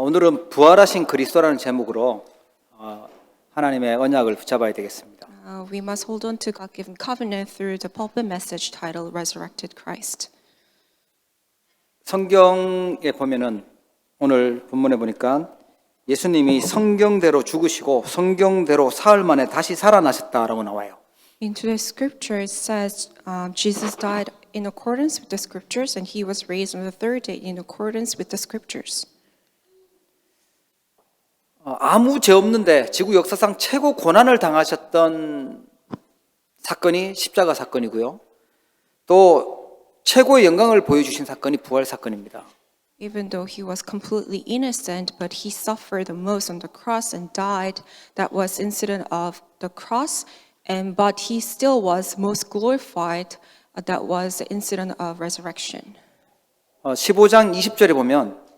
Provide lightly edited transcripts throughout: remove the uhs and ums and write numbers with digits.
오늘은 부활하신 그리스도라는 제목으로 하나님의 언약을 붙잡아야 되겠습니다. We must hold on to God-given covenant through the pulpit message titled Resurrected Christ. 성경에 보면은 오늘 본문에 보니까 예수님이 성경대로 죽으시고 성경대로 사흘 만에 다시 살아나셨다라고 나와요. In today's scripture, it says Jesus died in accordance with the scriptures, and he was raised on the third day in accordance with the scriptures. 아무 죄 없는데 지구 역사상 최고 고난을 당하셨던 사건이 십자가 사건이고요. 또 최고의 영광을 보여주신 사건이 부활 사건입니다. Even though he was completely innocent, but he suffered the most on the cross and died. That was incident of the cross, but he still was most glorified. That was the incident of resurrection. 15장 20절에 보면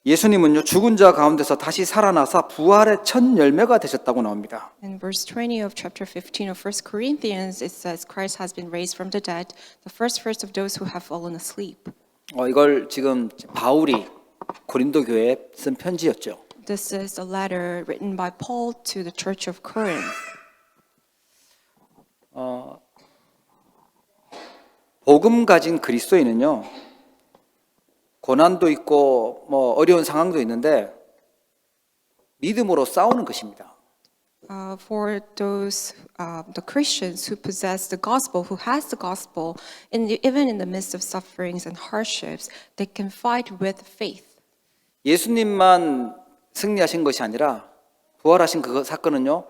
예수님은요 죽은 자 가운데서 다시 살아나서 부활의 첫 열매가 되셨다고 나옵니다. In verse 20 of chapter 15 of 1 Corinthians, it says Christ has been raised from the dead, the first fruits of those who have fallen asleep. 이걸 지금 바울이 고린도 교회에 쓴 편지였죠. This is a letter written by Paul to the church of Corinth. 복음 가진 그리스도인은요 고난도 있고 어려운 상황도 있는데 믿음으로 싸우는 것입니다. For those the Christians who possess the gospel, who has the gospel, even in the midst of sufferings and hardships, they can fight with faith. 예수님만 승리하신 것이 아니라 부활하신 그 사건은요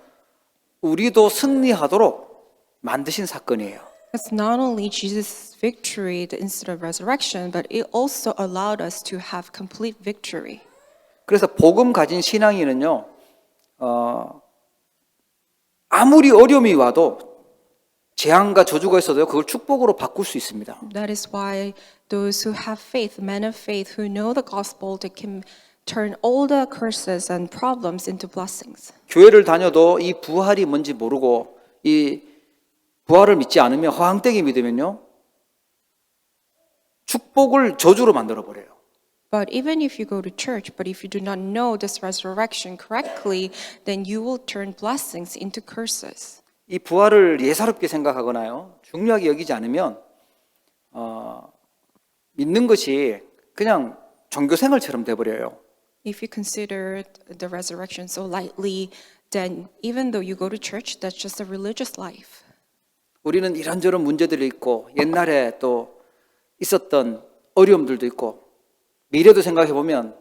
우리도 승리하도록 만드신 사건이에요. It's not only Jesus' victory, the instant of resurrection, but it also allowed us to have complete victory. 그래서 복음 가진 신앙인은요 아무리 어려움이 와도 재앙과 저주가 있어도요 그걸 축복으로 바꿀 수 있습니다. That is why those who have faith, men of faith who know the gospel, they can turn all the curses and problems into blessings. 교회를 다녀도 이 부활이 뭔지 모르고 이 부활을 믿지 않으면 허황되게 믿으면요 축복을 저주로 만들어 버려요. But even if you go to church, but if you do not know this resurrection correctly, then you will turn blessings into curses. 이 부활을 예사롭게 생각하거나요 중요하게 여기지 않으면 믿는 것이 그냥 종교 생활처럼 돼 버려요. If you consider the resurrection so lightly, then even though you go to church, that's just a religious life. 우리는 이런저런 문제들이 있고 옛날에 또 있었던 어려움들도 있고 미래도 생각해 보면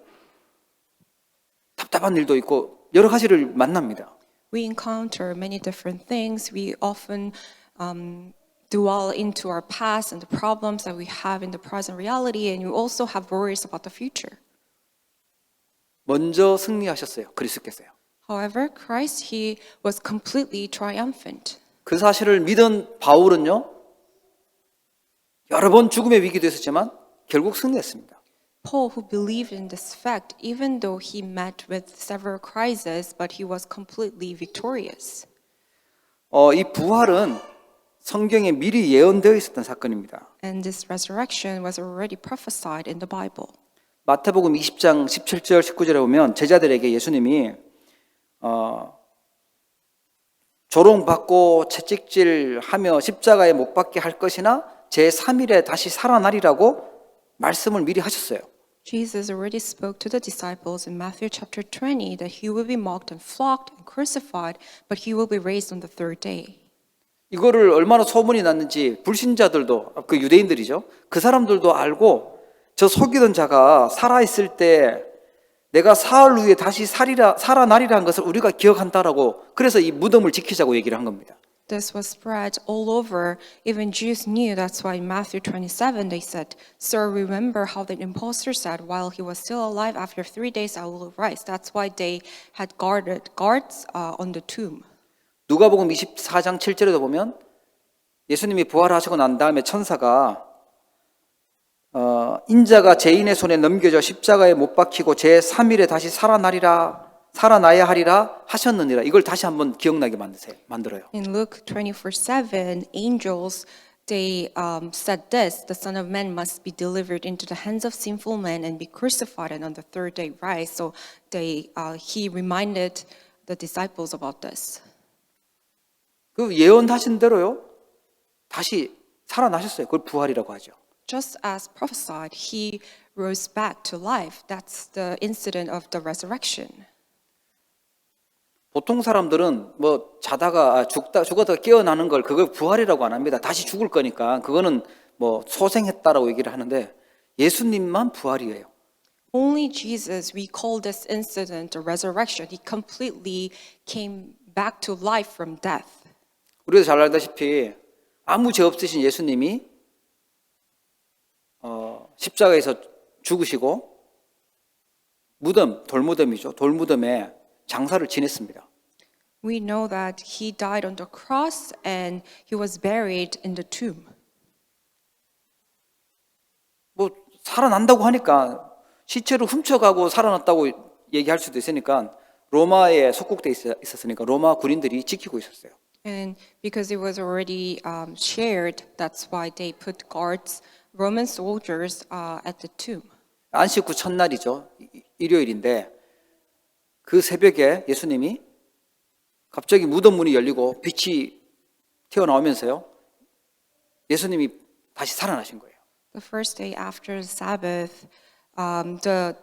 답답한 일도 있고 여러 가지를 만납니다. We encounter many different things. We often dwell into our past and the problems that we have in the present reality, and you also have worries about the future. 먼저 승리하셨어요. 그리스도께서요. However, Christ, he was completely triumphant. 그 사실을 믿은 바울은요. 여러 번 죽음의 위기도 있었지만 결국 승리했습니다. Paul, who believed in this fact, even though he met with several crises, but he was completely victorious. 이 부활은 성경에 미리 예언되어 있었던 사건입니다. And this resurrection was already prophesied in the Bible. 마태복음 20장 17절 19절에 보면 제자들에게 예수님이 조롱받고 채찍질하며 십자가에 못 박게 할 것이나 제3일에 다시 살아나리라고 말씀을 미리 하셨어요. Jesus already spoke to the disciples in Matthew chapter 20 that he will be mocked and flogged and crucified, but he will be raised on the third day. 이거를 얼마나 소문이 났는지 불신자들도 그 유대인들이죠. 그 사람들도 알고 저 속이던 자가 살아있을 때 내가 사흘 후에 다시 살아나리라는 것을 우리가 기억한다라고 그래서 이 무덤을 지키자고 얘기를 한 겁니다. This was spread all over. Even Jews knew. That's why in Matthew 27 they said, Sir, remember how the impostor said, while he was still alive, after 3 days I will rise. That's why they had guards on the tomb. 누가복음 24장 7절에도 보면 예수님이 부활하시고 난 다음에 천사가 인자가 죄인의 손에 넘겨져 십자가에 못 박히고 제3일에 다시 살아나야 하리라 하셨느니라. 이걸 다시 한번 기억나게 만들어요. In Luke 24:7, angels they said this: the Son of Man must be delivered into the hands of sinful men and be crucified, and on the third day rise. So he reminded the disciples about this. 그 예언하신 대로요. 다시 살아나셨어요. 그걸 부활이라고 하죠. Just as prophesied, he rose back to life. That's the incident of the resurrection. 보통 사람들은 뭐 자다가 죽었다가 깨어나는 걸 그걸 부활이라고 안 합니다. 다시 죽을 거니까 그거는 뭐 소생했다라고 얘기를 하는데 예수님만 부활이에요. Only Jesus, we call this incident a resurrection. He completely came back to life from death. 우리도 잘 알다시피 아무 죄 없으신 예수님이 십자가에서 죽으시고 돌무덤이죠. 돌무덤에 장사를 지냈습니다. We know that he died on the cross and he was buried in the tomb. 뭐 살아난다고 하니까 시체를 훔쳐가고 살아났다고 얘기할 수도 있으니까 로마에 속국돼 있었으니까 로마 군인들이 지키고 있었어요. And because it was already shared, that's why they put guards, Roman soldiers, at the tomb. 안식 후 첫날이죠. 일요일인데 그 새벽에 예수님이 갑자기 무덤 문이 열리고 빛이 튀어나오면서요. 예수님이 다시 살아나신 거예요. The first day after the Sabbath, the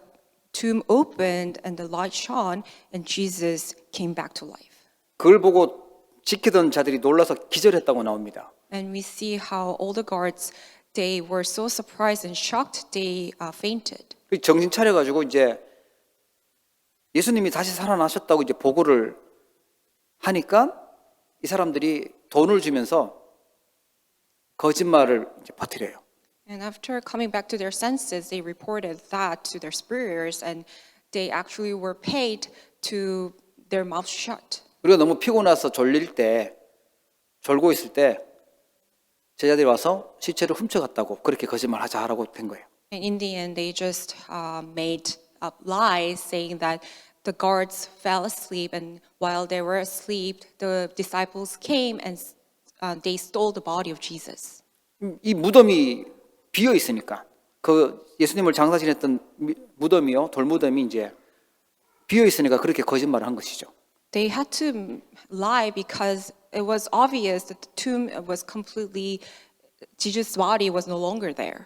tomb opened and the light shone, and Jesus came back to life. 그걸 보고 지키던 자들이 놀라서 기절했다고 나옵니다. And we see how all the guards, they were so surprised and shocked, they fainted. 정신 차려가지고 이제 예수님이 다시 살아나셨다고 이제 보고를 하니까 이 사람들이 돈을 주면서 거짓말을 이제 퍼뜨려요. And after coming back to their senses, they reported that to their superiors, and they actually were paid to their mouth shut. 우리가 너무 피곤해서 졸고 있을 때 제자들이 와서 시체를 훔쳐갔다고 그렇게 거짓말하자라고 된 거예요. And in the end, they just made up lies saying that the guards fell asleep, and while they were asleep, the disciples came and they stole the body of Jesus. 이 무덤이 비어 있으니까 그 예수님을 장사 지냈던 무덤이요, 돌무덤이 이제 비어 있으니까 그렇게 거짓말을 한 것이죠. They had to lie because it was obvious that the tomb was completely, Jesus' body was no longer there.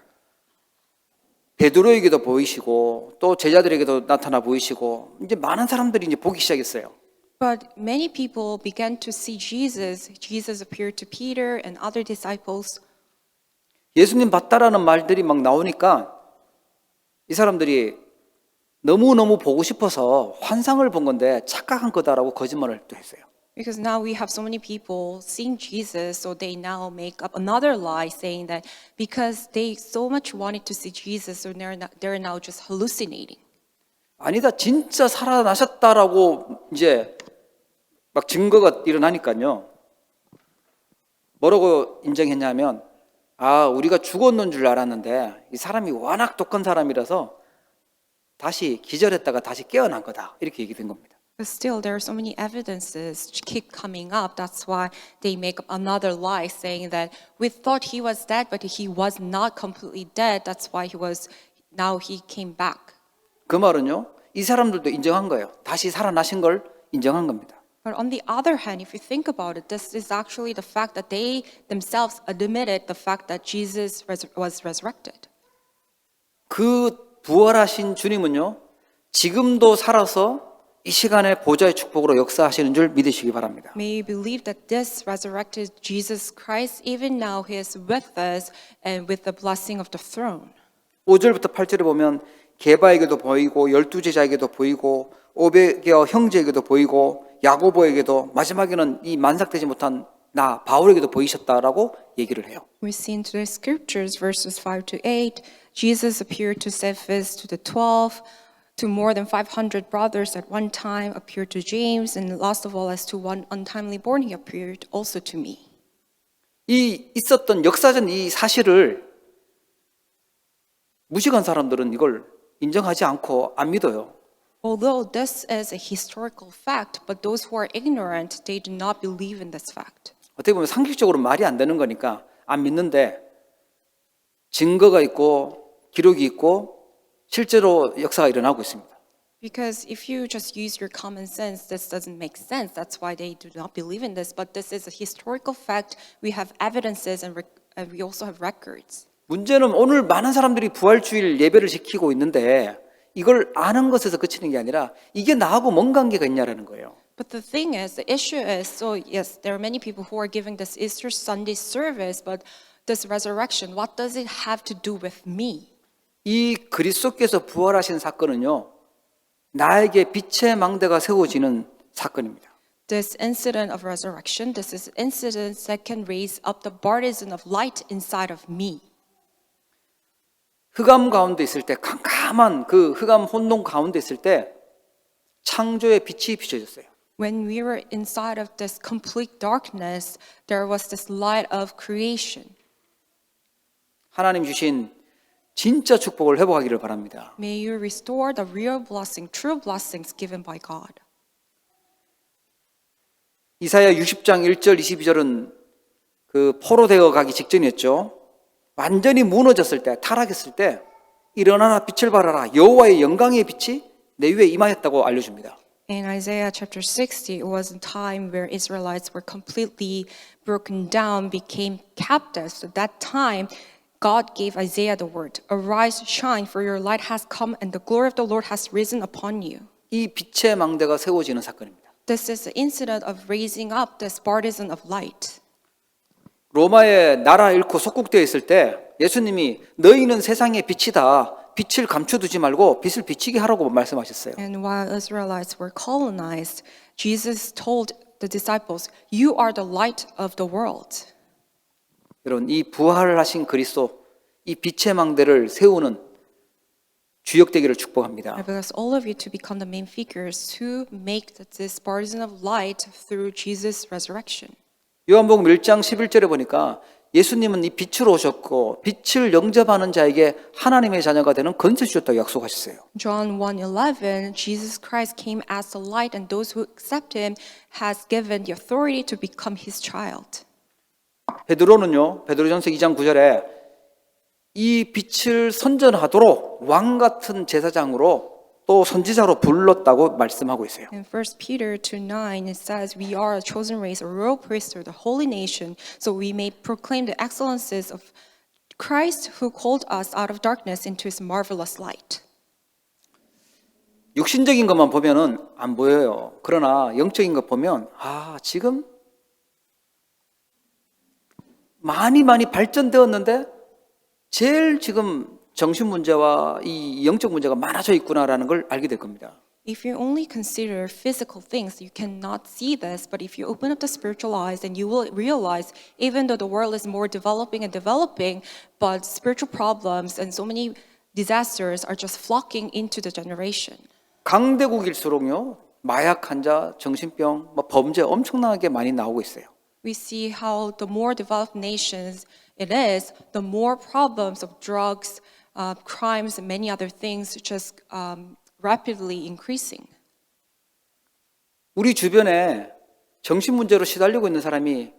베드로에게도 보이시고 또 제자들에게도 나타나 보이시고 이제 많은 사람들이 이제 보기 시작했어요. But many people began to see Jesus. Jesus appeared to Peter and other disciples. 예수님 봤다라는 말들이 막 나오니까 이 사람들이 너무너무 보고 싶어서 환상을 본 건데 착각한 거다라고 거짓말을 또 했어요. Because now we have so many people seeing Jesus, so they now make up another lie saying that because they so much wanted to see Jesus, so they're now just hallucinating. 아니다, 진짜 살아나셨다라고 이제 막 증거가 일어나니까요. 뭐라고 인정했냐면 우리가 죽었는 줄 알았는데 이 사람이 워낙 독한 사람이라서 다시 기절했다가 다시 깨어난 거다. 이렇게 얘기된 겁니다. But still, there are so many evidences which keep coming up. That's why they make up another lie saying that we thought he was dead, but he was not completely dead. That's why now he came back. 그 말은요, 이 사람들도 인정한 거예요. 다시 살아나신 걸 인정한 겁니다. But on the other hand, if you think about it, this is actually the fact that they themselves admitted the fact that Jesus was resurrected. 그 부활하신 주님은요, 지금도 살아서 이 시간에 보좌의 축복으로 역사하시는 줄 믿으시기 바랍니다. May you believe that this resurrected Jesus Christ, even now, he is with us and with the blessing of the throne. 5절부터 8절에 보면 게바에게도 보이고 12제자에게도 보이고 500여 형제에게도 보이고 야고보에게도 마지막에는 이 만삭되지 못한 나 바울에게도 보이셨다라고 얘기를 해요. We see into the scriptures, verses 5 to 8, Jesus appeared to Cephas, to the 12, to more than 500 brothers at one time, appeared to James, and last of all, as to one untimely born, he appeared also to me. 이 있었던 역사적 이 사실을 무식한 사람들은 이걸 인정하지 않고 안 믿어요. Although this is a historical fact, but those who are ignorant, they do not believe in this fact. 어떻게 보면 상식적으로 말이 안 되는 거니까 안 믿는데 증거가 있고 기록이 있고 실제로 역사가 일어나고 있습니다. Because if you just use your common sense, this doesn't make sense. That's why they do not believe in this. But this is a historical fact. We have evidences and we also have records. 문제는 오늘 많은 사람들이 부활주일 예배를 지키고 있는데 이걸 아는 것에서 그치는 게 아니라 이게 나하고 뭔 관계가 있냐라는 거예요. But the thing is, the issue is, so yes, there are many people who are giving this Easter Sunday service, but this resurrection, what does it have to do with me? 이 그리스도께서 부활하신 사건은요, 나에게 빛의 망대가 세워지는 사건입니다. This incident of resurrection, this is incident that can raise up the partisan of light inside of me. 흑암 가운데 있을 때, 캄캄한 그 흑암 혼돈 가운데 있을 때 창조의 빛이 비춰졌어요. When we were inside of this complete darkness, there was this light of creation. 하나님 주신 진짜 축복을 회복하기를 바랍니다. May you restore the real blessing, true blessings given by God. 이사야 60장 1절 22절은 그 포로되어 가기 직전이었죠. 완전히 무너졌을 때, 타락했을 때 일어나라 빛을 발하라 여호와의 영광의 빛이 내 위에 임하였다고 알려줍니다. In Isaiah chapter 60, it was a time where Israelites were completely broken down, became captives. At that time, God gave Isaiah the word, "Arise, shine, for your light has come, and the glory of the Lord has risen upon you." 이 빛의 망대가 세워지는 사건입니다. This is the incident of raising up this partisan of light. 로마의 나라 잃고 속국되어 있을 때 예수님이 너희는 세상의 빛이다. 빛을 감춰두지 말고 빛을 비치게 하라고 말씀하셨어요. And while Israelites were colonized, Jesus told the disciples, "You are the light of the world." 여러분, 이 부활하신 그리스도, 이 빛의 망대를 세우는 주역되기를 축복합니다. I bless all of you to become the main figures to make this partisan of light through Jesus' resurrection. 요한복음 1장 11절에 보니까 예수님은 이 빛으로 오셨고 빛을 영접하는 자에게 하나님의 자녀가 되는 권세 주셨다고 약속하셨어요. John 1:11, Jesus Christ came as the light, and those who accept him has given the authority to become his child. 베드로는요, 베드로전서 2장 9절에 이 빛을 선전하도록 왕 같은 제사장으로 또 선지자로 불렀다고 말씀하고 있어요. In 1 Peter 2:9, it says, "We are a chosen race, a royal priesthood, a holy nation, so we may proclaim the excellences of Christ who called us out of darkness into his marvelous light." 육신적인 것만 보면은 안 보여요. 그러나 영적인 것 보면 지금 많이 발전되었는데 제일 지금 정신 문제와 이 영적 문제가 많아져 있구나라는 걸 알게 될 겁니다. If you only consider physical things, you cannot see this. But if you open up the spiritual eyes, then you will realize, even though the world is more developing, but spiritual problems and so many disasters are just flocking into the generation. 강대국일수록요, 마약 환자, 정신병, 범죄 엄청나게 많이 나오고 있어요. We see how the more developed nations it is, the more problems of drugs, crimes, and many other things just rapidly increasing. 우리 주변에 정신 문제로 시달리고 있는 사람이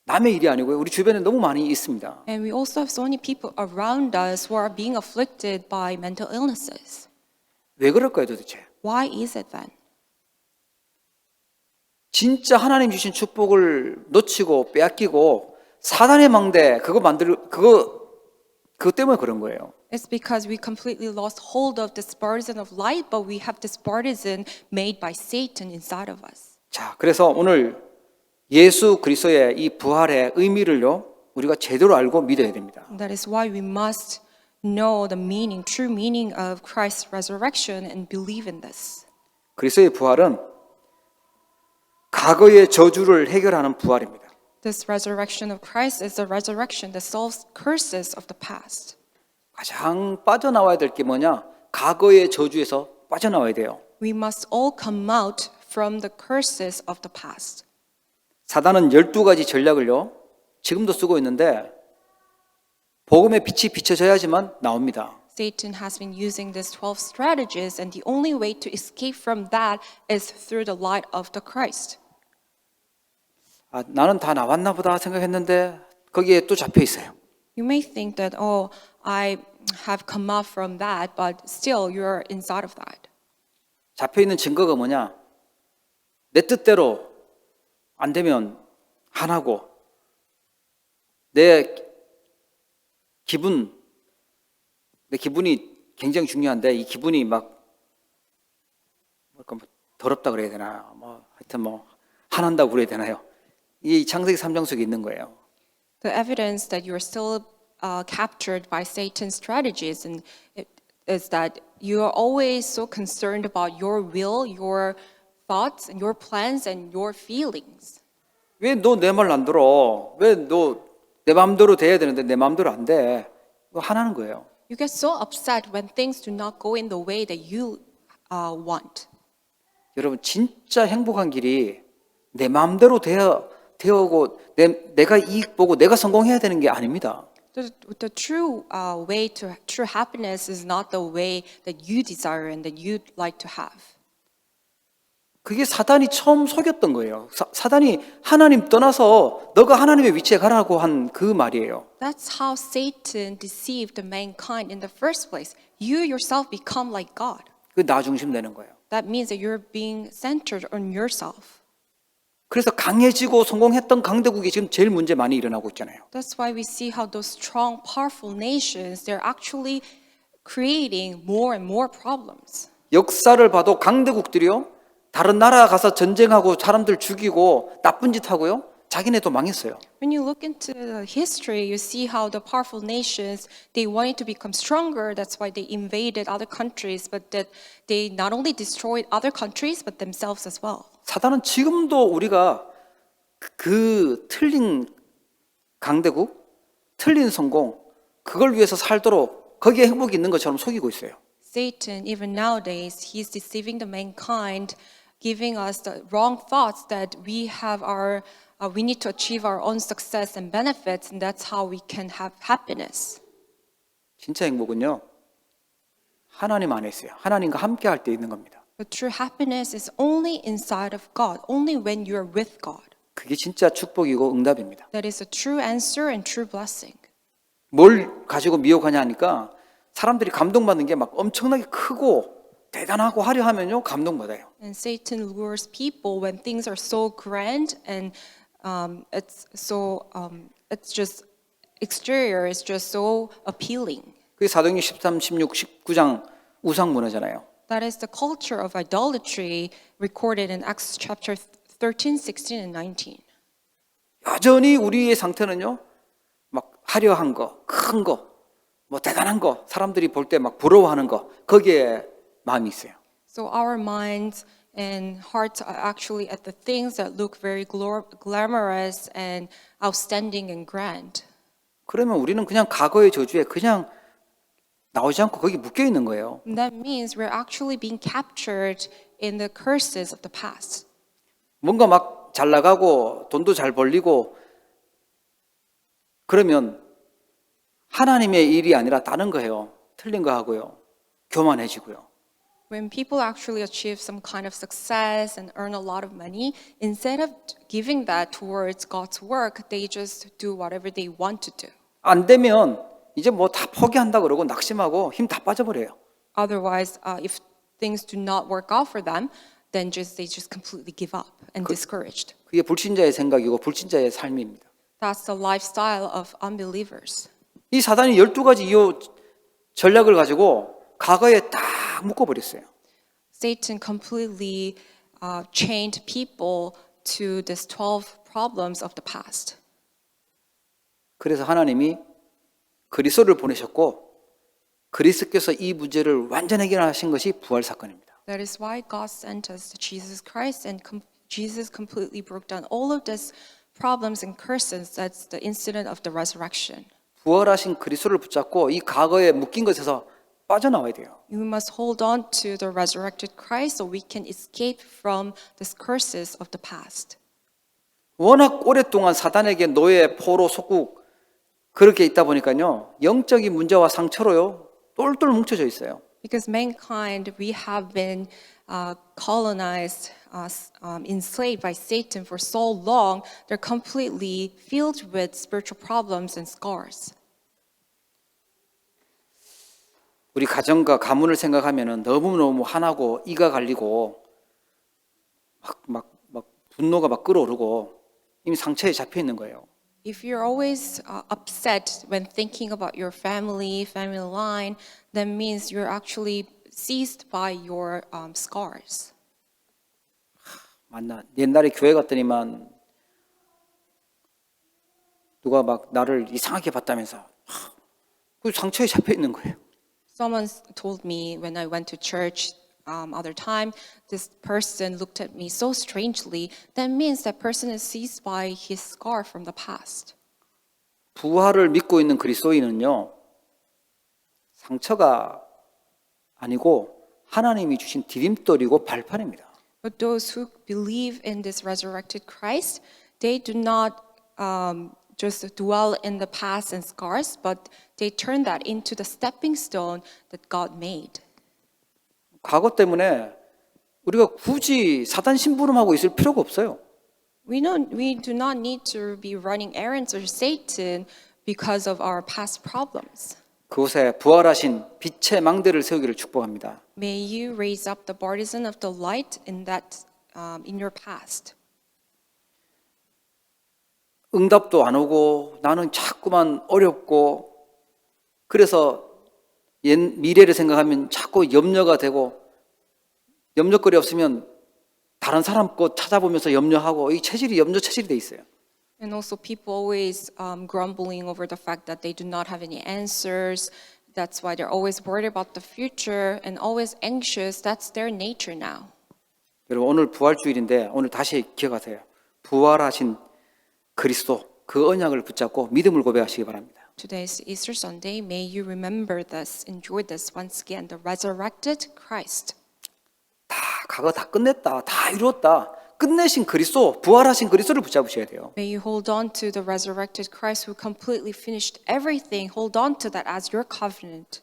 남의 일이 아니고요. 우리 주변에 너무 많이 있습니다. And we also have so many people around us who are being afflicted by mental illnesses. 왜 그럴까요, 도대체? Why is it then? 진짜 하나님 주신 축복을 놓치고 빼앗기고 사단의 망대 그거 때문에 그런 거예요. It's because we completely lost hold of this partisan of light, but we have this partisan made by Satan inside of us. 자, 그래서 오늘 예수 그리스도의 이 부활의 의미를요, 우리가 제대로 알고 믿어야 됩니다. That is why we must know the meaning, true meaning of Christ's resurrection and believe in this. 그리스도의 부활은 과거의 저주를 해결하는 부활입니다. This resurrection of Christ is a resurrection that solves curses of the past. 가장 빠져나와야 될 게 뭐냐? 과거의 저주에서 빠져나와야 돼요. We must all come out from the curses of the past. 사단은 12가지 전략을요, 지금도 쓰고 있는데 복음의 빛이 비춰져야지만 나옵니다. Satan has been using these 12 strategies, and the only way to escape from that is through the light of the Christ. 나는 다 나왔나 보다 생각했는데 거기에 또 잡혀 있어요. You may think that, oh, I have come out from that, but still you're inside of that. 잡혀 있는 증거가 뭐냐? 내 뜻대로 안 되면 안 하고 내 기분이 굉장히 중요한데 이 기분이 막 뭐랄까 더럽다 그래야 되나? 뭐 하여튼 뭐 화난다고 그래야 되나요? 이 창세기 3장 속에 있는 거예요. The evidence that you're still captured by Satan's strategies and is that you are always so concerned about your will, your thoughts, and your plans and your feelings. 왜 너 내 말 안 들어? 왜 너 내 마음대로 돼야 되는데 내 마음대로 안 돼? 이거 화나는 거예요. You get so upset when things do not go in the way that you want. 여러분 진짜 행복한 길이 내 마음대로 되어고 내가 이익 보고 내가 성공해야 되는 게 아닙니다. The true way to true happiness is not the way that you desire and that you'd like to have. 그게 사단이 처음 속였던 거예요. 사단이 하나님 떠나서 너가 하나님의 위치에 가라고 한 그 말이에요. That's how Satan deceived mankind in the first place. You yourself become like God. 그 나 중심 되는 거예요. That means that you're being centered on yourself. 그래서 강해지고 성공했던 강대국이 지금 제일 문제 많이 일어나고 있잖아요. That's why we see how those strong, powerful nations, they're actually creating more and more problems. 역사를 봐도 강대국들이요. 다른 나라 가서 전쟁하고 사람들 죽이고 나쁜 짓 하고요. 자기네도 망했어요. When you look into the history, you see how the powerful nations, they wanted to become stronger. That's why they invaded other countries, but that they not only destroyed other countries, but themselves as well. 사단은 지금도 우리가 그 틀린 강대국, 틀린 성공, 그걸 위해서 살도록 거기에 행복이 있는 것처럼 속이고 있어요. Satan, even nowadays, he's deceiving the mankind, giving us the wrong thoughts that we have we need to achieve our own success and benefits, and that's how we can have happiness. 진짜 행복은요. 하나님 안에 있어요. 하나님과 함께 할 때 있는 겁니다. But true happiness is only inside of God, only when you're with God. 그게 진짜 축복이고 응답입니다. That is a true answer and true blessing. 뭘 가지고 미혹하냐 하니까 사람들이 감동받는 게 막 엄청나게 크고 대단하고 화려하면요 감동받아요. And Satan lures people when things are so grand and it's just exterior is just so appealing. 그게 사도행전 13, 16, 19장 우상 문화잖아요. That is the culture of idolatry recorded in Acts chapter 13, 16, and 19. 여전히 우리의 상태는요, 막 화려한 거, 큰 거, 뭐 대단한 거, 사람들이 볼 때 막 부러워하는 거, 거기에 마음이 있어요. So our minds and hearts are actually at the things that look very glamorous and outstanding and grand. 그러면 우리는 그냥 과거의 저주에 그냥 나오지 않고 거기 묶여 있는 거예요. And that means we're actually being captured in the curses of the past. 뭔가 막 잘 나가고 돈도 잘 벌리고 그러면 하나님의 일이 아니라 다른 거예요. 틀린 거 하고요. 교만해지고요. When people actually achieve some kind of success and earn a lot of money, instead of giving that towards God's work, they just do whatever they want to do. 안 되면 이제 뭐 다 포기한다 그러고 낙심하고 힘 다 빠져버려요. Otherwise, if things do not work out for them, then they just completely give up and discouraged. 그게 불신자의 생각이고 불신자의 삶입니다. That's the lifestyle of unbelievers. 이 사단이 12가지 이 전략을 가지고 과거에 딱 묶어버렸어요. Satan completely chained people to these 12 problems of the past. 그래서 하나님이 그리스도를 보내셨고 그리스도께서 이 문제를 완전 해결하신 것이 부활 사건입니다. That is why God sent us to Jesus Christ, and Jesus completely broke down all of these problems and curses. That's the incident of the resurrection. 부활하신 그리스도를 붙잡고 이 과거에 묶인 것에서 빠져나와야 돼요. We must hold on to the resurrected Christ so we can escape from these curses of the past. 워낙 오랫동안 사단에게 노예, 포로, 속국 그렇게 있다 보니까요. 영적인 문제와 상처로요. 똘똘 뭉쳐져 있어요. Because mankind, we have been colonized, enslaved by Satan for so long, they're completely filled with spiritual problems and scars. 우리 가정과 가문을 생각하면은 너무너무 화나고 이가 갈리고 막 분노가 막 끓어오르고 이미 상처에 잡혀 있는 거예요. If you're always upset when thinking about your family line, that means you're actually seized by your scars. 맞나? 옛날에 교회 갔더니만 누가 막 나를 이상하게 봤다면서 그 상처에 잡혀 있는 거예요. Someone told me when I went to church other time, this person looked at me so strangely. That means that person is seized by his scar from the past. 부활을 믿고 있는 그리스도인은요, 상처가 아니고 하나님이 주신 디딤돌이고 발판입니다. But those who believe in this resurrected Christ, they do not just dwell in the past and scars, but they turn that into the stepping stone that God made. 과거 때문에 우리가 굳이 사단 심부름하고 있을 필요가 없어요. We do not need to be running errands or Satan because of our past problems. 그곳에 부활하신 빛의 망대를 세우기를 축복합니다. May you raise up the partisan of the light in your past. 응답도 안 오고 나는 자꾸만 어렵고 그래서 미래를 생각하면 자꾸 염려가 되고 염려거리 없으면 다른 사람 것 찾아보면서 염려하고 이 체질이 염려 체질이 돼 있어요. And also people always grumbling over the fact that they do not have any answers. That's why they're always worried about the future and always anxious. That's their nature now. 여러분 오늘 부활주일인데 오늘 다시 기억하세요. 부활하신 그리스도 그 언약을 붙잡고 믿음을 고백하시기 바랍니다. Today is Easter Sunday. May you remember this, enjoy this once again, the resurrected Christ. 다 과거 다 끝냈다. 다 이루었다. 끝내신 그리스도, 부활하신 그리스도를 붙잡으셔야 돼요. May you hold on to the resurrected Christ who completely finished everything. Hold on to that as your covenant.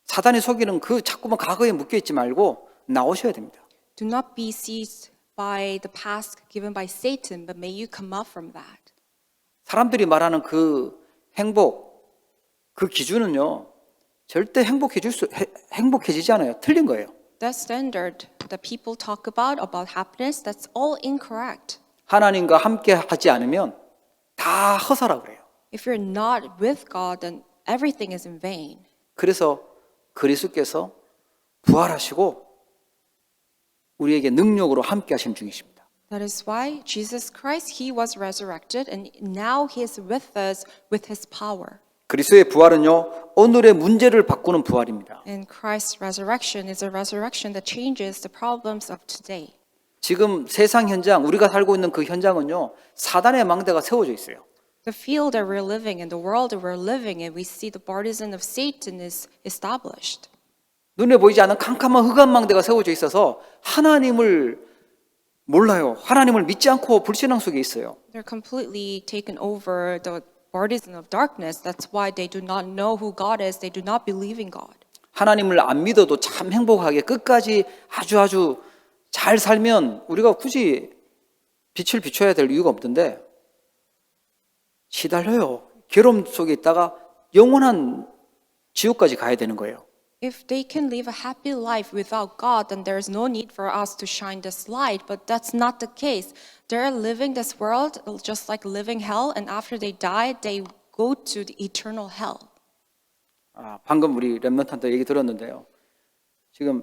사단이 속이는 그 자꾸만 과거에 묶여 있지 말고 나오셔야 됩니다. Do not be seized by the past given by Satan, but may you come out from that. 사람들이 말하는 그 행복, 그 기준은요, 절대 행복해지지 않아요. 틀린 거예요. The standard that people talk about happiness, that's all incorrect. 하나님과 함께 하지 않으면 다 허사라고 그래요. If you're not with God, then everything is in vain. 그래서 그리스도께서 부활하시고 우리에게 능력으로 함께 하심 중이십니다. That is why Jesus Christ, He was resurrected, and now He is with us with His power. 그리스도의 부활은요, 오늘의 문제를 바꾸는 부활입니다. And Christ's resurrection is a resurrection that changes the problems of today. 지금 세상 현장, 우리가 살고 있는 그 현장은요, 사단의 망대가 세워져 있어요. The field that we're living in, the world that we're living in, we see the partisan of Satan is established. 눈에 보이지 않는 캄캄한 흑암 망대가 세워져 있어서 하나님을 몰라요. 하나님을 믿지 않고 불신앙 속에 있어요. They're completely taken over the partisan of darkness. That's why they do not know who God is. They do not believe in God. 하나님을 안 믿어도 참 행복하게 끝까지 아주 잘 살면 우리가 굳이 빛을 비춰야 될 이유가 없던데 시달려요. 괴로움 속에 있다가 영원한 지옥까지 가야 되는 거예요. If they can live a happy life without God, then there is no need for us to shine this light. But that's not the case. They're living this world just like living hell, and after they die, they go to the eternal hell. 방금 우리 렘넌트한테 얘기 들었는데요. 지금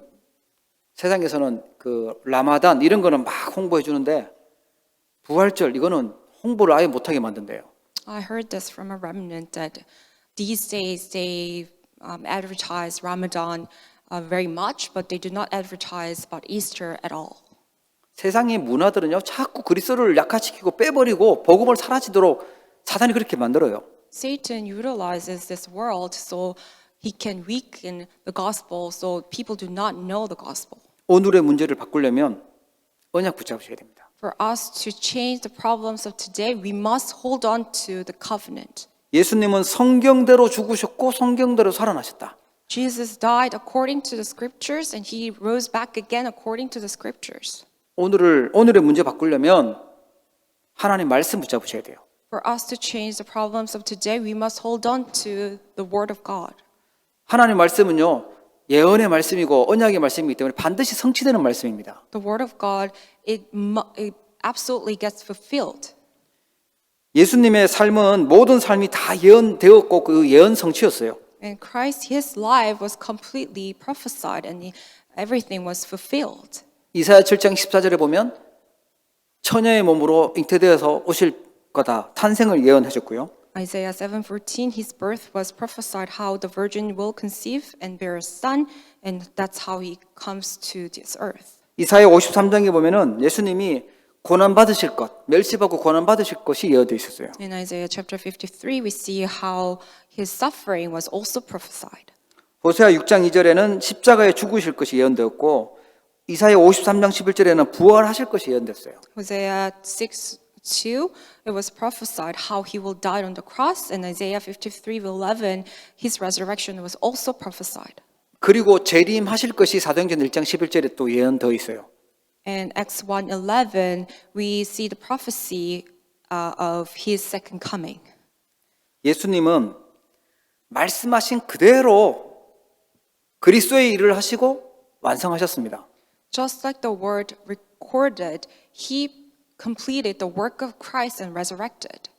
세상에서는 그 라마단 이런 거는 막 홍보해 주는데 부활절 이거는 홍보를 아예 못하게 만든대요. I heard this from a remnant that these days they advertise Ramadan very much, but they do not advertise about Easter at all. 세상의 문화들은요, 자꾸 그리스도를 약화시키고 빼버리고 복음을 사라지도록 사단이 그렇게 만들어요. Satan utilizes this world so he can weaken the gospel, so people do not know the gospel. 오늘의 문제를 바꾸려면 언약 붙잡으셔야 됩니다. For us to change the problems of today, we must hold on to the covenant. 예수님은 성경대로 죽으셨고 성경대로 살아나셨다. Jesus died according to the scriptures and he rose back again according to the scriptures. 오늘의 문제 바꾸려면 하나님 말씀 붙잡으셔야 돼요. For us to change the problems of today, we must hold on to the word of God. 하나님 말씀은요, 예언의 말씀이고 언약의 말씀이기 때문에 반드시 성취되는 말씀입니다. The word of God, it absolutely gets fulfilled. 예수님의 삶은 모든 삶이 다 예언되었고 그 예언 성취였어요. And Christ, his life was completely prophesied and everything was fulfilled. 이사야 7장 14절에 보면 처녀의 몸으로 잉태되어서 오실 거다. 탄생을 예언하셨고요. Isaiah 7:14, his birth was prophesied how the virgin will conceive and bear a son, and that's how he comes to this earth. 이사야 53장에 보면은 예수님이 고난 받으실 것, 멸시받고 고난 받으실 것이 예언되어 있었어요. In Isaiah chapter 53, we see how his suffering was also prophesied. 호세아 6장 2절에는 십자가에 죽으실 것이 예언되었고 이사야 53장 11절에는 부활하실 것이 예언됐어요. Hosea 6:2, it was prophesied how he will die on the cross, and Isaiah 53:11, his resurrection was also prophesied. 그리고 재림하실 것이 사도행전 1장 11절에 또 예언되어 있어요. In Acts 1:11, we see the prophecy of his second coming. 예수님은 말씀하신 그대로 그리스도의 일을 하시고 완성하셨습니다. Just like the word recorded, he completed the work of Christ and resurrected.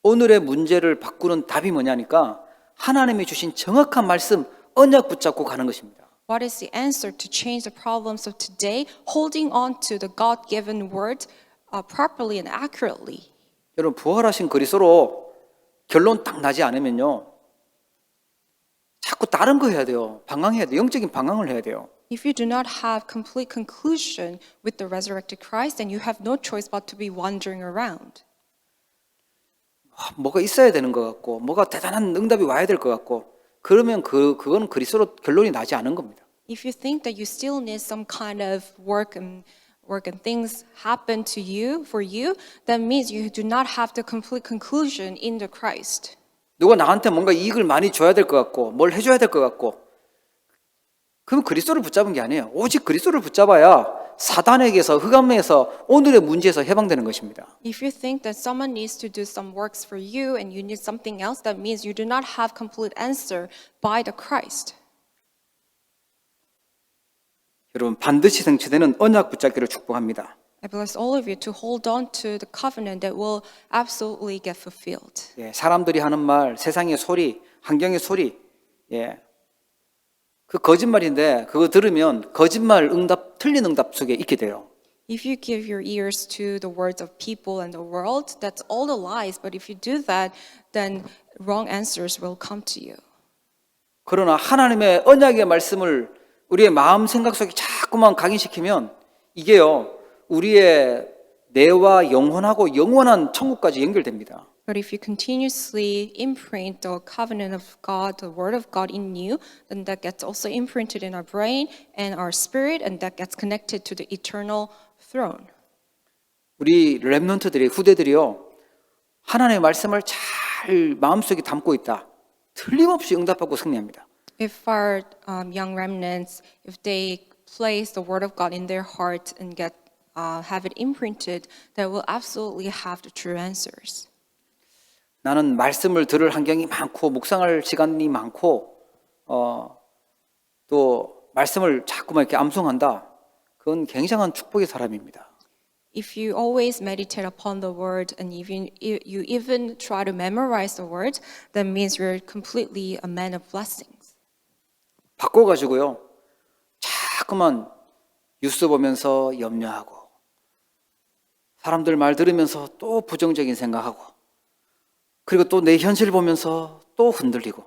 오늘의 문제를 바꾸는 답이 뭐냐니까 하나님이 주신 정확한 말씀, 언약 붙잡고 가는 것입니다. What is the answer to change the problems of today? Holding on to the God-given word properly and accurately. 여러분 부활하신 그리스도로 결론 딱 나지 않으면요. 자꾸 다른 거 해야 돼요. 방황해야 돼요. 영적인 방황을 해야 돼요. If you do not have complete conclusion with the resurrected Christ, then you have no choice but to be wandering around. 뭐가 있어야 되는 것 같고 뭐가 대단한 응답이 와야 될 것 같고 그러면 그거는 그리스도로 결론이 나지 않은 겁니다. If you think that you still need some kind of work and things happen to you, for you, that means you do not have the complete conclusion in the Christ. 누가 나한테 뭔가 이익을 많이 줘야 될 것 같고 뭘 해줘야 될 것 같고 그러면 그리스도를 붙잡은 게 아니에요. 오직 그리스도를 붙잡아야 사단에게서 흑암에서 오늘의 문제에서 해방되는 것입니다. If you think that someone needs to do some works for you and you need something else, that means you do not have complete answer by the Christ. 여러분 반드시 성취되는 언약 붙잡기를 축복합니다. I bless all of you to hold on to the covenant that will absolutely get fulfilled. 예, 사람들이 하는 말, 세상의 소리, 환경의 소리, 예, 그 거짓말인데 그거 들으면 거짓말 응답, 틀린 응답 속에 있게 돼요. If you give your ears to the words of people and the world, that's all the lies. But if you do that, then wrong answers will come to you. 그러나 하나님의 언약의 말씀을 우리의 마음 생각 속에 자꾸만 각인시키면 이게요 우리의 뇌와 영혼하고 영원한 천국까지 연결됩니다. But if you continuously imprint the covenant of God, the word of God in you, then that gets also imprinted in our brain and our spirit, and that gets connected to the eternal throne. 우리 렘넌트들이 후대들이요 하나님의 말씀을 잘 마음속에 담고 있다. 틀림없이 응답하고 승리합니다. If our young remnants, if they place the word of God in their heart and have it imprinted, they will absolutely have the true answers. 나는 말씀을 들을 환경이 많고 묵상할 시간이 많고 또 말씀을 자꾸만 이렇게 암송한다. 그건 굉장한 축복의 사람입니다. If you always meditate upon the word and you even try to memorize the word, that means you're completely a man of blessings. 바꿔가지고요. 자꾸만 뉴스 보면서 염려하고 사람들 말 들으면서 또 부정적인 생각하고 그리고 또 내 현실 보면서 또 흔들리고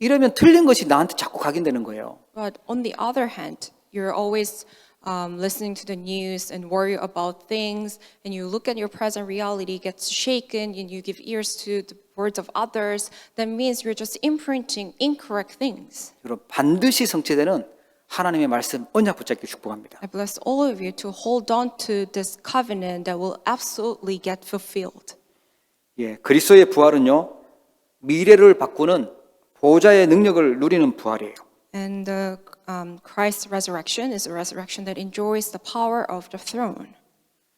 이러면 틀린 것이 나한테 자꾸 각인되는 거예요. But on the other hand, you're always listening to the news and worry about things, and you look at your present reality gets shaken, and you give ears to the words of others. That means you're just imprinting incorrect things. 여러분 반드시 성취되는 하나님의 말씀 언약 붙잡기 축복합니다. I bless all of you to hold on to this covenant that will absolutely get fulfilled. 예, 그리스도의 부활은요 미래를 바꾸는 보호자의 능력을 누리는 부활이에요. And Christ's resurrection is a resurrection that enjoys the power of the throne.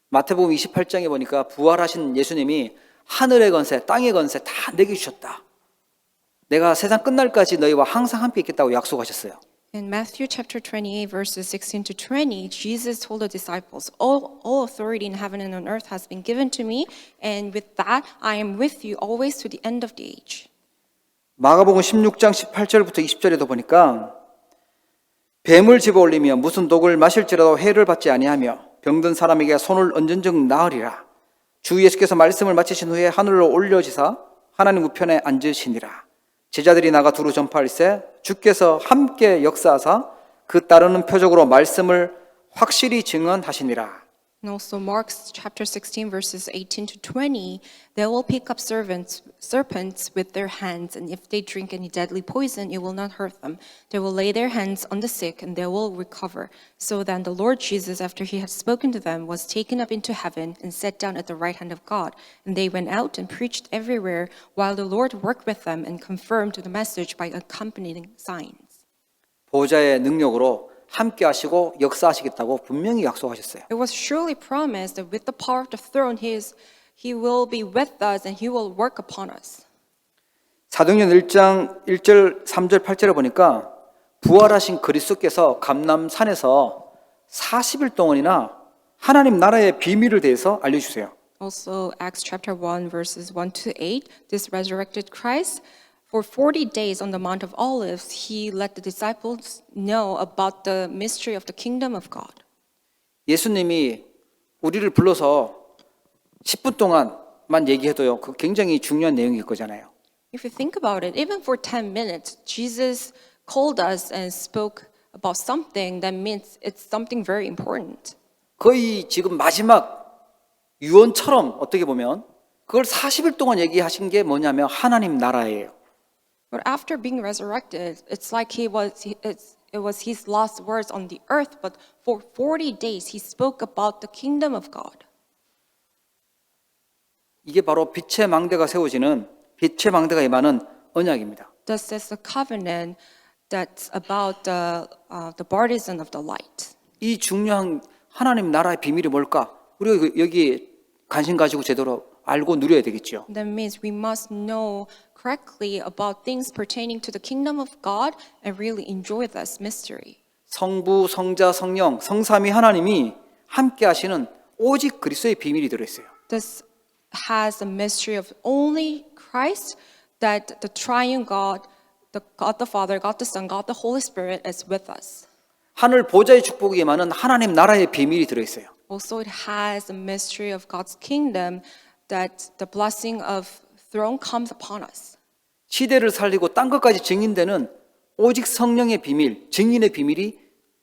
마태복음 28장에 보니까 부활하신 예수님이 하늘의 권세, 땅의 권세 다 내게 주셨다. 내가 세상 끝날까지 너희와 항상 함께 있겠다고 약속하셨어요. In Matthew chapter 28, verses 16 to 20, Jesus told the disciples, all authority in heaven and on earth has been given to me, and with that I am with you always to the end of the age. 마가복음 16장 18절부터 20절에도 보니까 뱀을 집어올리며 무슨 독을 마실지라도 해를 받지 아니하며 병든 사람에게 손을 얹은 즉 나으리라. 주 예수께서 말씀을 마치신 후에 하늘로 올려지사 하나님 우편에 앉으시니라. 제자들이 나가 두루 전파할세 주께서 함께 역사하사 그 따르는 표적으로 말씀을 확실히 증언하시니라. And also Mark chapter 16, verses 18 to 20, they will pick up serpents with their hands, and if they drink any deadly poison, it will not hurt them. They will lay their hands on the sick, and they will recover. So then the Lord Jesus, after he had spoken to them, was taken up into heaven and sat down at the right hand of God. And they went out and preached everywhere, while the Lord worked with them and confirmed the message by accompanying signs. 보호자의 능력으로 함께 하시고 역사하시겠다고 분명히 약속하셨어요. It was surely promised that with the power of the throne, he will be with us and he will work upon us. 사도행전 1장 1절, 3절, 8절에 보니까 부활하신 그리스도께서 감람산에서 40일 동안이나 하나님 나라의 비밀을 대해서 알려주세요. Also, Acts chapter 1, verses 1 to 8, this resurrected Christ, for 40 days on the Mount of Olives, he let the disciples know about the mystery of the kingdom of God. 예수님이 우리를 불러서 10분 동안만 얘기해도요, 그 굉장히 중요한 내용일 거잖아요. If you think about it, even for 10 minutes, Jesus called us and spoke about something that means it's something very important. 거의 지금 마지막 유언처럼 어떻게 보면 그걸 40일 동안 얘기하신 게 뭐냐면 하나님 나라예요. But after being resurrected, it's like it was his last words on the earth, but for 40 days he spoke about the kingdom of God. 이게 바로 빛의 망대가 세워지는 빛의 망대가 임하는 언약입니다. This is the covenant that's about the partisan of the light. 이 중요한 하나님 나라의 비밀이 뭘까? 우리가 여기 관심 가지고 제대로 알고 누려야 되겠죠. That means we must know correctly about things pertaining to the kingdom of God and really enjoy this mystery. 성부, 성자, 성령, 성삼위 하나님이 함께 하시는 오직 그리스도의 비밀이 들어있어요. This has the mystery of only Christ, that the triune God, the God the Father, God the Son, God the Holy Spirit is with us. 하늘 보좌의 축복이 임하는 하나님 나라의 비밀이 들어있어요. Also, it has the mystery of God's kingdom, that the blessing of throne comes upon us. 시대를 살리고 딴 것까지 증인되는 오직 성령의 비밀, 증인의 비밀이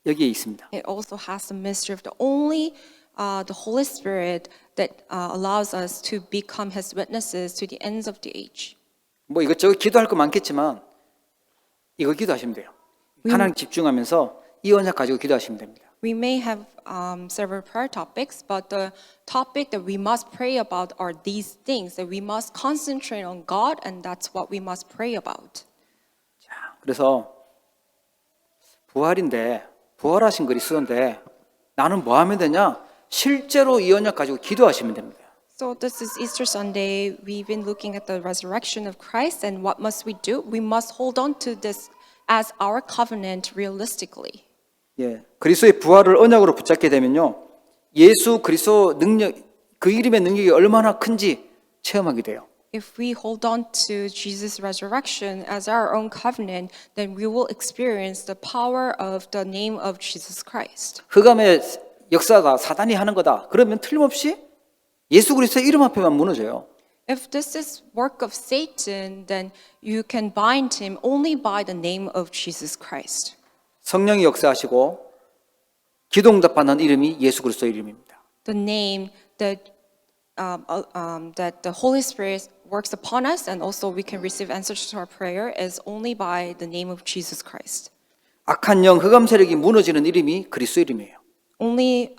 여기에 있습니다. It also has the mystery of the Holy Spirit that allows us to become His witnesses to the ends of the age. 뭐 이것저것 기도할 거 많겠지만 이거 기도하시면 돼요. 하나님 집중하면서 이 언약 가지고 기도하시면 됩니다. We may have several prayer topics, but the topic that we must pray about are these things, that we must concentrate on God, and that's what we must pray about. 그래서 부활인데, 부활하신 그리스도인데 나는 뭐 하면 되냐? 실제로 이 언약 가지고 기도하시면 됩니다. So this is Easter Sunday. We've been looking at the resurrection of Christ, and what must we do? We must hold on to this as our covenant realistically. 예, 그리스도의 부활을 언약으로 붙잡게 되면요, 예수 그리스도 능력, 그 이름의 능력이 얼마나 큰지 체험하게 돼요. If we hold on to Jesus' resurrection as our own covenant, then we will experience the power of the name of Jesus Christ. 흑암의 역사가 사단이 하는 거다. 그러면 틀림없이 예수 그리스도의 이름 앞에만 무너져요. If this is work of Satan, then you can bind him only by the name of Jesus Christ. 성령이 역사하시고 기도응답하는 이름이 예수 그리스도의 이름입니다. The name that that the Holy Spirit works upon us, and also we can receive answers to our prayer, is only by the name of Jesus Christ. 악한 영, 흑암 세력이 무너지는 이름이 그리스도 이름이에요. Only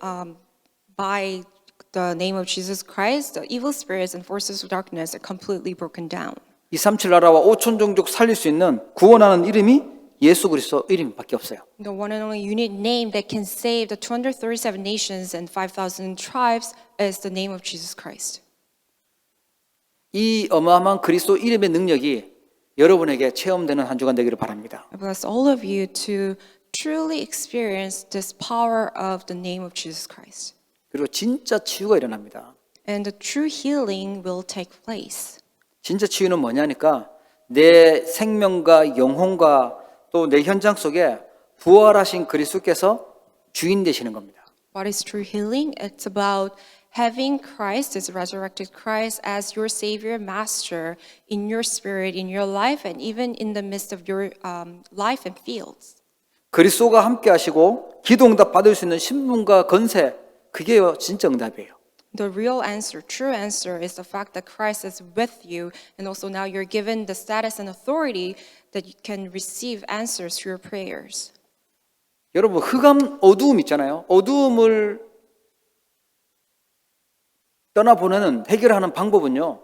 by the name of Jesus Christ, the evil spirits and forces of darkness are completely broken down. 237 나라와 5천 종족 살릴 수 있는 구원하는 이름이 예수 그리스도 이름밖에 없어요. The one and only unique name that can save the 237 nations and 5,000 tribes is the name of Jesus Christ. 이 어마어마한 그리스도 이름의 능력이 여러분에게 체험되는 한 주간 되기를 바랍니다. I bless all of you to truly experience this power of the name of Jesus Christ. 그리고 진짜 치유가 일어납니다. And the true healing will take place. 진짜 치유는 뭐냐니까 내 생명과 영혼과 또 내 현장 속에 부활하신 그리스도께서 주인 되시는 겁니다. What is true healing? It's about having Christ, this resurrected Christ, as your Savior, Master in your spirit, in your life, and even in the midst of your life and fields. 그리스도가 함께 하시고 기도 응답 받을 수 있는 신분과 건세 그게 진짜 응답이에요. The real answer, true answer, is the fact that Christ is with you, and also now you're given the status and authority that you can receive answers to your prayers. 여러분 흑암 어두움 있잖아요. 어두움을 떠나보내는 해결하는 방법은요.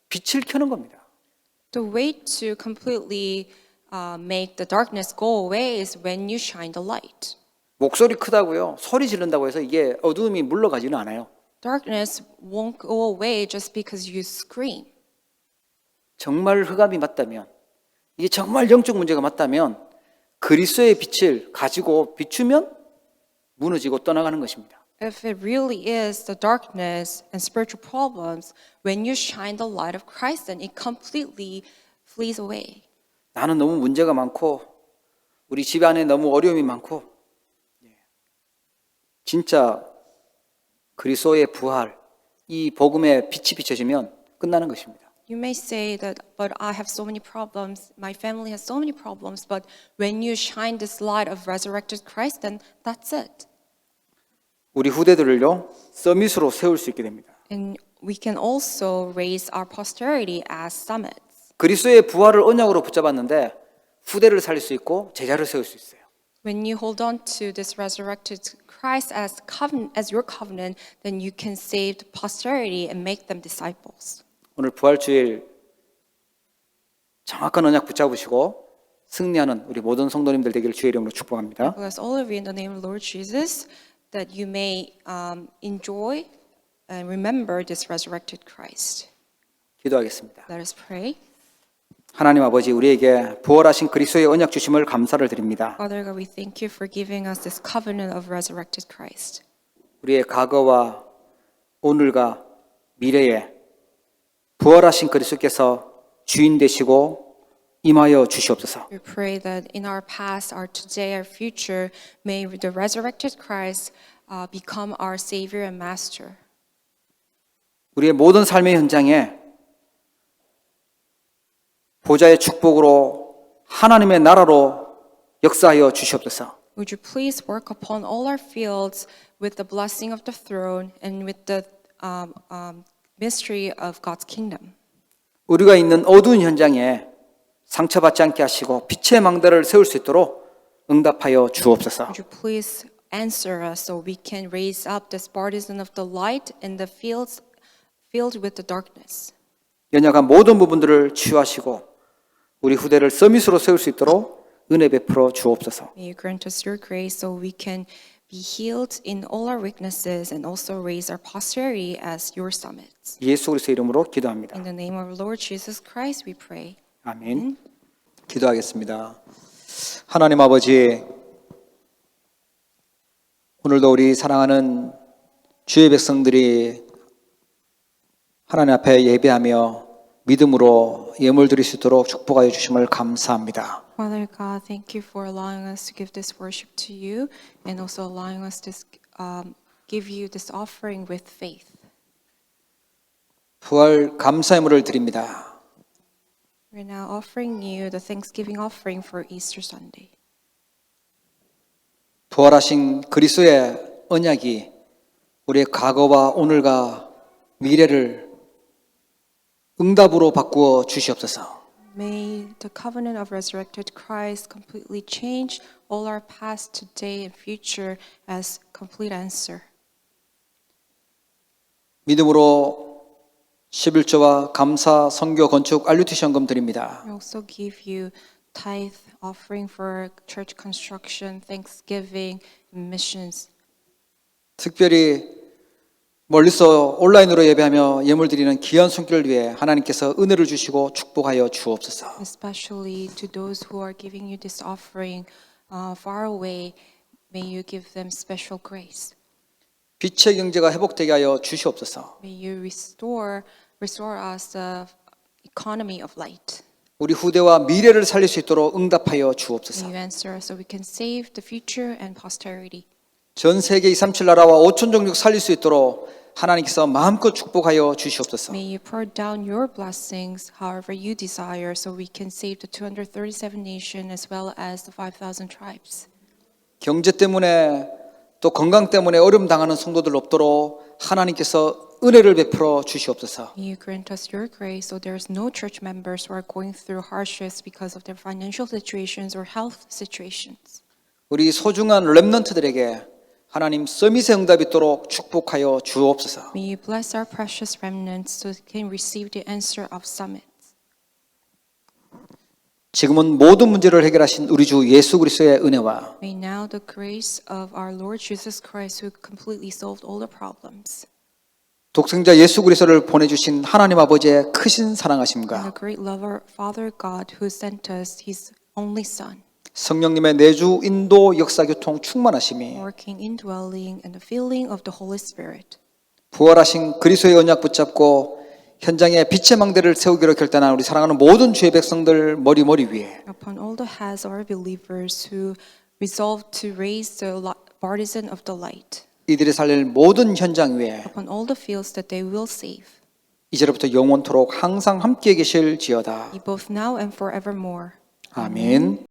빛을 켜는 겁니다. The way to completely make the darkness go away is when you shine the light. 목소리 크다고요. 소리 지른다고 해서 이게 어두움이 물러가지는 않아요. Darkness won't go away just because you scream. 정말 흑암이 맞다면 이게 정말 영적 문제가 맞다면 그리스도의 빛을 가지고 비추면 무너지고 떠나가는 것입니다. If it really is the darkness and spiritual problems, when you shine the light of Christ, then it completely flees away. 나는 너무 문제가 많고 우리 집 안에 너무 어려움이 많고 진짜 그리스도의 부활, 이 복음의 빛이 비춰지면 끝나는 것입니다. You may say that, but I have so many problems, my family has so many problems, but when you shine this light of resurrected Christ, then that's it. 우리 후대들을요 서밋으로 세울 수 있게 됩니다. And we can also raise our posterity as summits. 그리스도의 부활을 언약으로 붙잡았는데 후대를 살릴 수 있고 제자를 세울 수 있어요. When you hold on to this resurrected Christ as your covenant, then you can save the posterity and make them disciples. 오늘 부활주일 정확한 언약 붙잡으시고 승리하는 우리 모든 성도님들 되기를 주의 이름으로 축복합니다. Bless all of you in the name of the Lord Jesus, that you may enjoy and remember this resurrected Christ. 기도하겠습니다. Let us pray. 하나님 아버지 우리에게 부활하신 그리스도의 언약 주심을 감사를 드립니다. Father God, we thank you for giving us this covenant of resurrected Christ. 우리의 과거와 오늘과 미래에 부활하신 그리스도께서 주인 되시고 임하여 주시옵소서. We pray that in our past, our today, our future, may the resurrected Christ become our Savior and Master. 우리의 모든 삶의 현장에 보좌의 축복으로 하나님의 나라로 역사하여 주시옵소서. Would you please work upon all our fields with the blessing of the throne and with the mystery of God's kingdom. 우리가 있는 어두운 현장에 상처받지 않게 하시고 빛의 망대를 세울 수 있도록 응답하여 주옵소서. Would you please answer us so we can raise up this partisan of the light in the fields filled with the darkness. 연약한 모든 부분들을 치유하시고 우리 후대를 서밋으로 세울 수 있도록 은혜 베풀어 주옵소서. May you grant us your grace so we can be healed in all our weaknesses and also raise our posterity as your summits. 예수 그리스도 이름으로 기도합니다. In the name of our Lord Jesus Christ we pray. 아멘. 기도하겠습니다. 하나님 아버지, 오늘도 우리 사랑하는 주의 백성들이 하나님 앞에 예배하며 믿음으로 예물 드릴 수 있도록 축복하여 주심을 감사합니다. Father God, thank you for allowing us to give this worship to you and also allowing us to give you this offering with faith. 부활 감사 예물을 드립니다. We're now offering you the Thanksgiving offering for Easter Sunday. 부활하신 그리스도의 언약이 우리의 과거와 오늘과 미래를 응답으로 바꾸어 주시옵소서. May the covenant of resurrected Christ completely change all our past, today, and future as complete answer. 믿음으로 11조와 감사, 선교, 건축, RUT 시험금 드립니다. I also give you tithe offering for church construction, thanksgiving, missions. 특별히 멀리서 온라인으로 예배하며 예물 드리는 귀한 손길을 위해 하나님께서 은혜를 주시고 축복하여 주옵소서. Especially to those who are giving you this offering far away, may you give them special grace. 빛의 경제가 회복되게 하여 주시옵소서. May you restore us the economy of light. 우리 후대와 미래를 살릴 수 있도록 응답하여 주옵소서. May you answer us so we can save the future and posterity. 전 세계 237 나라와 5천 종족 살릴 수 있도록 하나님께서 마음껏 축복하여 주시옵소서. May you pour down your blessings however you desire so we can save the 237 nations as well as the 5,000 tribes. 경제 때문에 또 건강 때문에 어려움 당하는 성도들 없도록 하나님께서 은혜를 베풀어 주시옵소서. May you grant us your grace so there is no church members who are going through hardships because of their financial situations or health situations. 우리 소중한 렘넌트들에게 하나님 서밋의 응답이 있도록 축복하여 주옵소서. May you bless our precious remnants so they can receive the answer of summits. 지금은 모든 문제를 해결하신 우리 주 예수 그리스도의 은혜와 May now the grace of our Lord Jesus Christ who completely solved all the problems 독생자 예수 그리스도를 보내주신 하나님 아버지의 크신 and 사랑하심과 the great lover Father God who sent us His only Son, 성령님의 내주 인도 역사 교통 충만하심이 working indwelling and the filling of the Holy Spirit. 부활하신 그리스도의 언약 붙잡고 현장에 빛의 망대를 세우기로 결단한 우리 사랑하는 모든 주의 백성들 머리 위에 Upon all the heads of our believers who resolved to raise the partisan of the light, 이들이 살릴 모든 현장 위에 upon all the fields that they will save, 이제부터 영원토록 항상 함께 계실지어다. be both now and forevermore. 아멘.